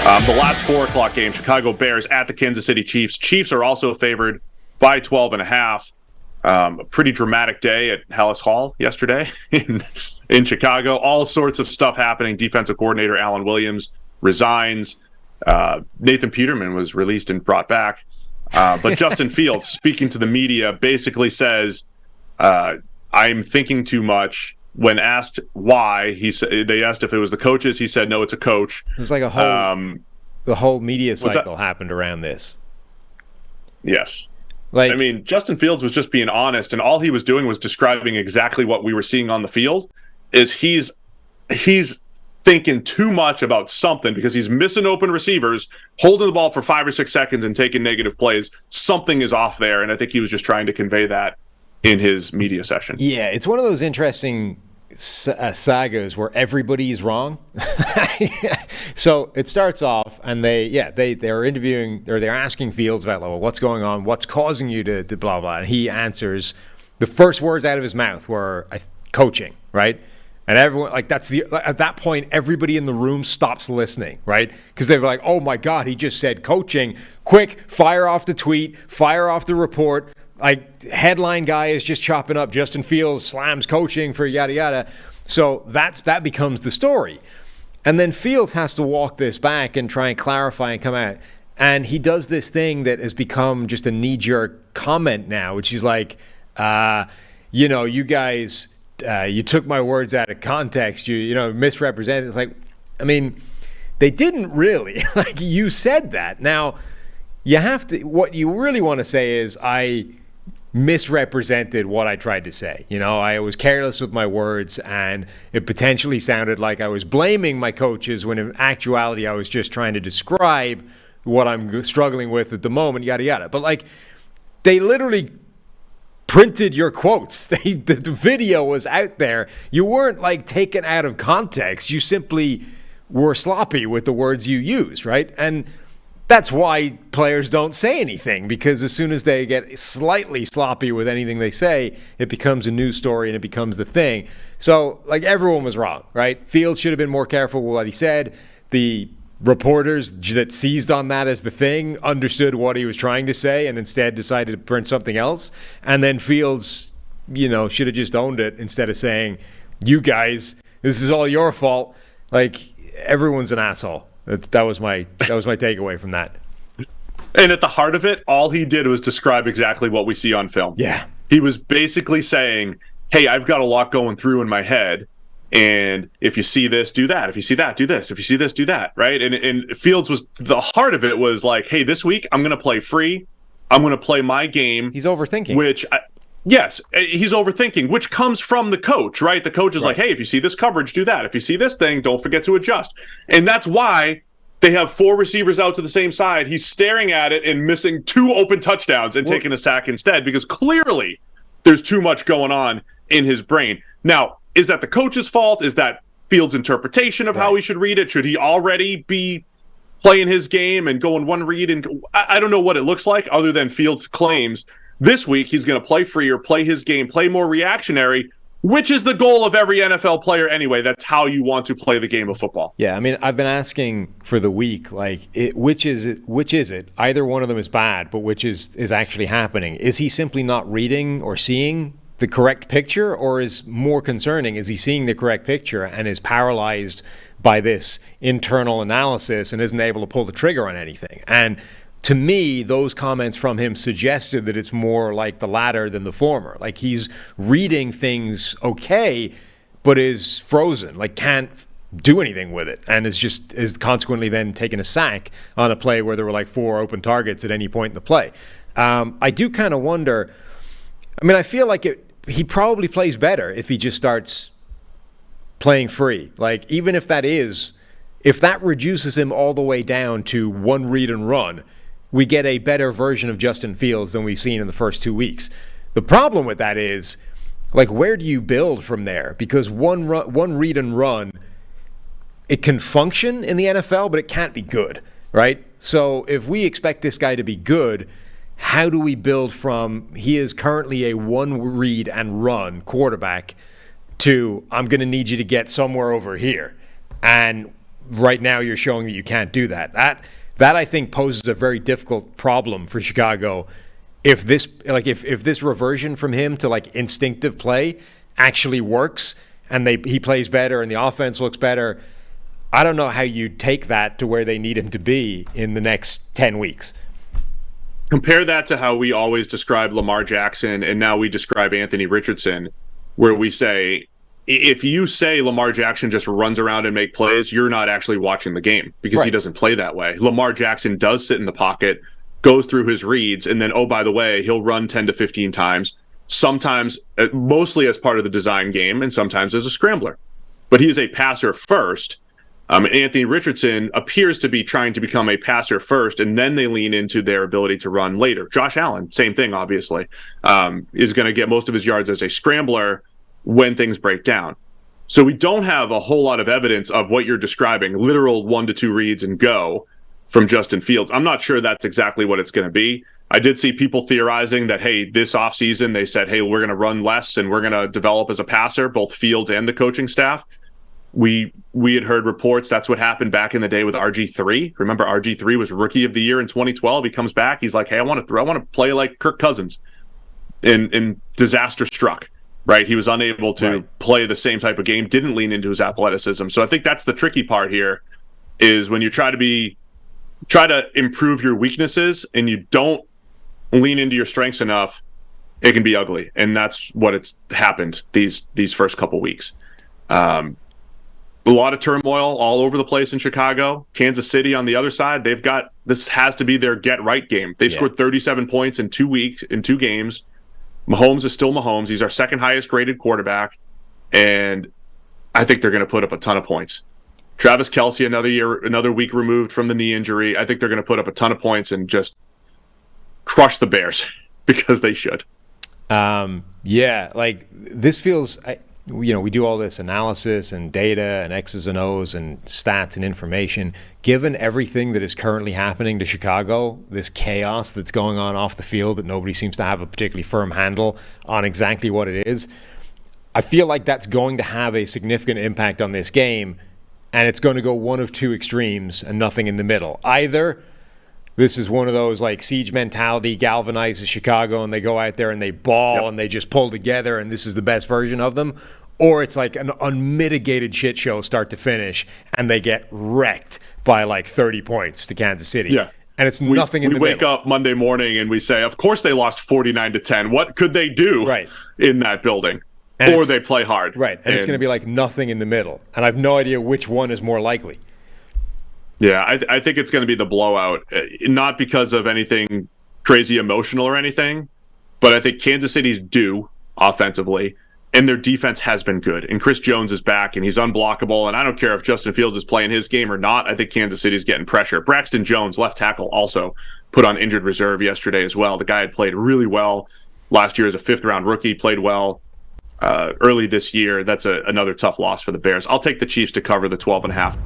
The last 4:00 game, Chicago Bears at the Kansas City Chiefs. Chiefs are also favored by 12.5. A pretty dramatic day at Hallis Hall yesterday in Chicago. All sorts of stuff happening. Defensive coordinator Alan Williams resigns. Nathan Peterman was released and brought back. But Justin Fields, speaking to the media, basically says, I'm thinking too much. When asked why, they asked if it was the coaches. He said, no, it's a coach. It was like a whole the whole media cycle happened around this. Yes. I mean, Justin Fields was just being honest, and all he was doing was describing exactly what we were seeing on the field. Is he's thinking too much about something because he's missing open receivers, holding the ball for 5 or 6 seconds and taking negative plays. Something is off there, and I think he was just trying to convey that in his media session. Yeah, it's one of those interesting sagas where everybody is wrong. So it starts off, and they're interviewing, or they're asking Fields about, well, what's going on, what's causing you to blah blah, and he answers. The first words out of his mouth were coaching, right? And everyone, at that point, everybody in the room stops listening, right? Because they were like, oh my God, he just said coaching. Quick, fire off the tweet, fire off the report. Headline guy is just chopping up Justin Fields slams coaching for yada yada. So that becomes the story. And then Fields has to walk this back and try and clarify and come out. And he does this thing that has become just a knee-jerk comment now, which is like, you guys, you took my words out of context. You misrepresented. It's like, I mean, they didn't really. You said that. Now, you have to, what you really want to say is, I misrepresented what I tried to say. I was careless with my words, and it potentially sounded like I was blaming my coaches when in actuality I was just trying to describe what I'm struggling with at the moment, yada yada. But they literally printed your quotes. The video was out there. You weren't taken out of context. You simply were sloppy with the words you used, right? And that's why players don't say anything, because as soon as they get slightly sloppy with anything they say, it becomes a news story and it becomes the thing. So, everyone was wrong, right? Fields should have been more careful with what he said. The reporters that seized on that as the thing understood what he was trying to say and instead decided to print something else. And then Fields, should have just owned it instead of saying, you guys, this is all your fault. Everyone's an asshole. That was my takeaway from that. And at the heart of it, all he did was describe exactly what we see on film. Yeah. He was basically saying, hey, I've got a lot going through in my head, and if you see this, do that. If you see that, do this. If you see this, do that, right? And Fields was, the heart of it was like, hey, this week I'm going to play free. I'm going to play my game. He's overthinking. Yes, he's overthinking, which comes from the coach, right? The coach is like, hey, if you see this coverage, do that. If you see this thing, don't forget to adjust. And that's why they have 4 receivers out to the same side. He's staring at it and missing 2 open touchdowns and taking a sack instead, because clearly there's too much going on in his brain. Now, is that the coach's fault? Is that Fields' interpretation of how he should read it? Should he already be playing his game and going one read? And I don't know what it looks like, other than Fields claims this week he's going to play freer, play his game, play more reactionary, which is the goal of every NFL player anyway. That's how you want to play the game of football. Yeah, I mean, I've been asking for the week, which is it? Either one of them is bad, but which is actually happening? Is he simply not reading or seeing the correct picture, or is more concerning, is he seeing the correct picture and is paralyzed by this internal analysis and isn't able to pull the trigger on anything? And to me, those comments from him suggested that it's more like the latter than the former. He's reading things okay, but is frozen, can't do anything with it, and is consequently then taking a sack on a play where there were 4 open targets at any point in the play. I do kind of wonder. I mean, I feel like he probably plays better if he just starts playing free. Even if that reduces him all the way down to 1 read and run, we get a better version of Justin Fields than we've seen in the first 2 weeks. The problem with that is, where do you build from there? Because one read and run, it can function in the NFL, but it can't be good, right? So if we expect this guy to be good, how do we build from, he is currently a 1 read and run quarterback, to I'm going to need you to get somewhere over here? And right now you're showing that you can't do that. That I think poses a very difficult problem for Chicago. If this reversion from him to like instinctive play actually works and he plays better and the offense looks better, I don't know how you take that to where they need him to be in the next 10 weeks. Compare that to how we always describe Lamar Jackson and now we describe Anthony Richardson, where we say, if you say Lamar Jackson just runs around and make plays, you're not actually watching the game because he doesn't play that way. Lamar Jackson does sit in the pocket, goes through his reads, and then, oh, by the way, he'll run 10 to 15 times, sometimes mostly as part of the design game and sometimes as a scrambler. But he is a passer first. Anthony Richardson appears to be trying to become a passer first, and then they lean into their ability to run later. Josh Allen, same thing, obviously, is going to get most of his yards as a scrambler when things break down. So we don't have a whole lot of evidence of what you're describing, literal 1 to 2 reads and go from Justin Fields. I'm not sure that's exactly what it's going to be. I did see people theorizing that, hey, this offseason they said, hey, we're going to run less and we're going to develop as a passer, both Fields and the coaching staff. We had heard reports that's what happened back in the day with RG3. Remember, RG3 was Rookie of the Year in 2012. He comes back. He's like, hey, I want to play like Kirk Cousins. And disaster struck. Right, he was unable to play the same type of game, didn't lean into his athleticism. So I think that's the tricky part here, is when you try to improve your weaknesses and you don't lean into your strengths enough, it can be ugly, and that's what it's happened these first couple weeks. A lot of turmoil all over the place in Chicago. Kansas City on the other side, this has to be their get right game. They've scored 37 points in 2 games. Mahomes is still Mahomes. He's our second highest rated quarterback, and I think they're going to put up a ton of points. Travis Kelce, another week removed from the knee injury. I think they're going to put up a ton of points and just crush the Bears because they should. Like this feels, we do all this analysis and data and X's and O's and stats and information. Given everything that is currently happening to Chicago, this chaos that's going on off the field that nobody seems to have a particularly firm handle on exactly what it is, I feel like that's going to have a significant impact on this game, and it's going to go one of two extremes and nothing in the middle. Either this is one of those like siege mentality galvanizes Chicago and they go out there and they ball and they just pull together and this is the best version of them. Or it's like an unmitigated shit show start to finish and they get wrecked by like 30 points to Kansas City. Yeah. And it's nothing in the middle. We wake up Monday morning and we say, of course they lost 49-10. What could they do in that building? Or they play hard. Right. And it's going to be like nothing in the middle. And I have no idea which one is more likely. Yeah, I think it's going to be the blowout, not because of anything crazy emotional or anything, but I think Kansas City's due offensively, and their defense has been good. And Chris Jones is back, and he's unblockable, and I don't care if Justin Fields is playing his game or not. I think Kansas City's getting pressure. Braxton Jones, left tackle, also put on injured reserve yesterday as well. The guy had played really well last year as a fifth-round rookie, played well early this year. That's another tough loss for the Bears. I'll take the Chiefs to cover the 12.5.